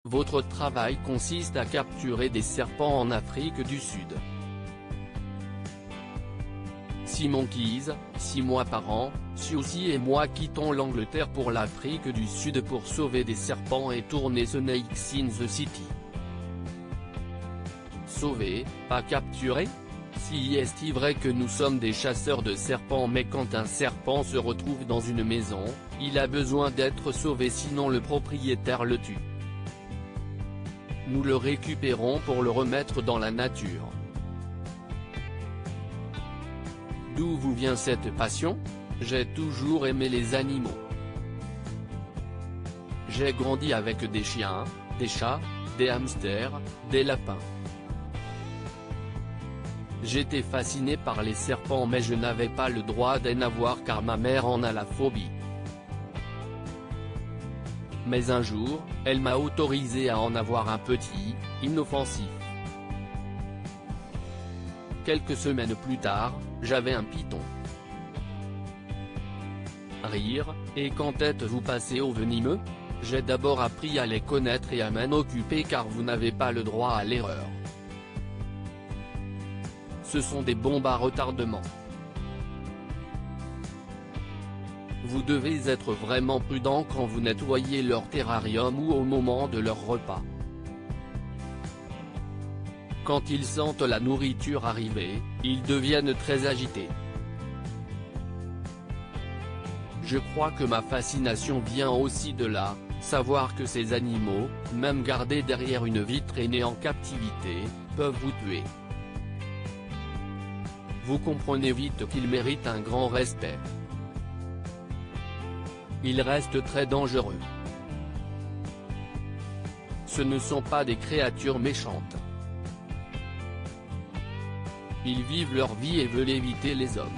Votre travail consiste à capturer des serpents en Afrique du Sud. 6 monkeys, 6 mois par an, Suzy et moi quittons l'Angleterre pour l'Afrique du Sud pour sauver des serpents et tourner Snakes in the City. Sauver, pas capturer? Si est-il vrai que nous sommes des chasseurs de serpents, mais quand un serpent se retrouve dans une maison, il a besoin d'être sauvé sinon le propriétaire le tue. Nous le récupérons pour le remettre dans la nature. D'où vous vient cette passion? J'ai toujours aimé les animaux. J'ai grandi avec des chiens, des chats, des hamsters, des lapins. J'étais fasciné par les serpents, mais je n'avais pas le droit d'en avoir car ma mère en a la phobie. Mais un jour, elle m'a autorisé à en avoir un petit, inoffensif. Quelques semaines plus tard, j'avais un python. Rire, et quand êtes-vous passé au venimeux? J'ai d'abord appris à les connaître et à m'en occuper car vous n'avez pas le droit à l'erreur. Ce sont des bombes à retardement. Vous devez être vraiment prudent quand vous nettoyez leur terrarium ou au moment de leur repas. Quand ils sentent la nourriture arriver, ils deviennent très agités. Je crois que ma fascination vient aussi de là, savoir que ces animaux, même gardés derrière une vitre et nés en captivité, peuvent vous tuer. Vous comprenez vite qu'ils méritent un grand respect. Ils restent très dangereux. Ce ne sont pas des créatures méchantes. Ils vivent leur vie et veulent éviter les hommes.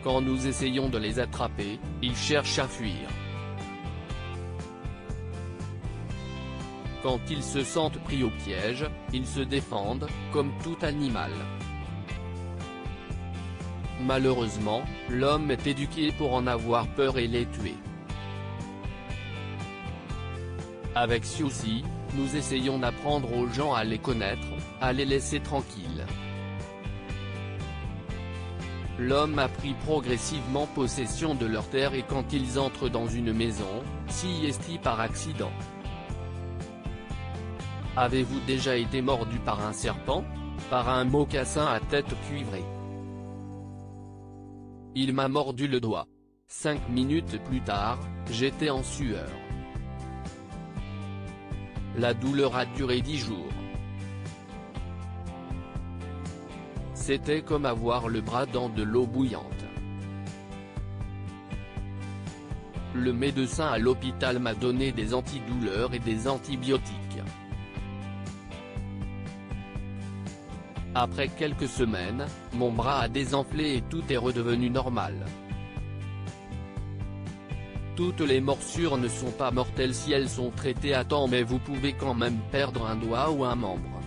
Quand nous essayons de les attraper, ils cherchent à fuir. Quand ils se sentent pris au piège, ils se défendent, comme tout animal. Malheureusement, l'homme est éduqué pour en avoir peur et les tuer. Avec Suzy, nous essayons d'apprendre aux gens à les connaître, à les laisser tranquilles. L'homme a pris progressivement possession de leur terre et quand ils entrent dans une maison, s'y est-il par accident. Avez-vous déjà été mordu par un serpent? Par un mocassin à tête cuivrée? Il m'a mordu le doigt. 5 minutes plus tard, j'étais en sueur. La douleur a duré 10 jours. C'était comme avoir le bras dans de l'eau bouillante. Le médecin à l'hôpital m'a donné des antidouleurs et des antibiotiques. Après quelques semaines, mon bras a désenflé et tout est redevenu normal. Toutes les morsures ne sont pas mortelles si elles sont traitées à temps, mais vous pouvez quand même perdre un doigt ou un membre.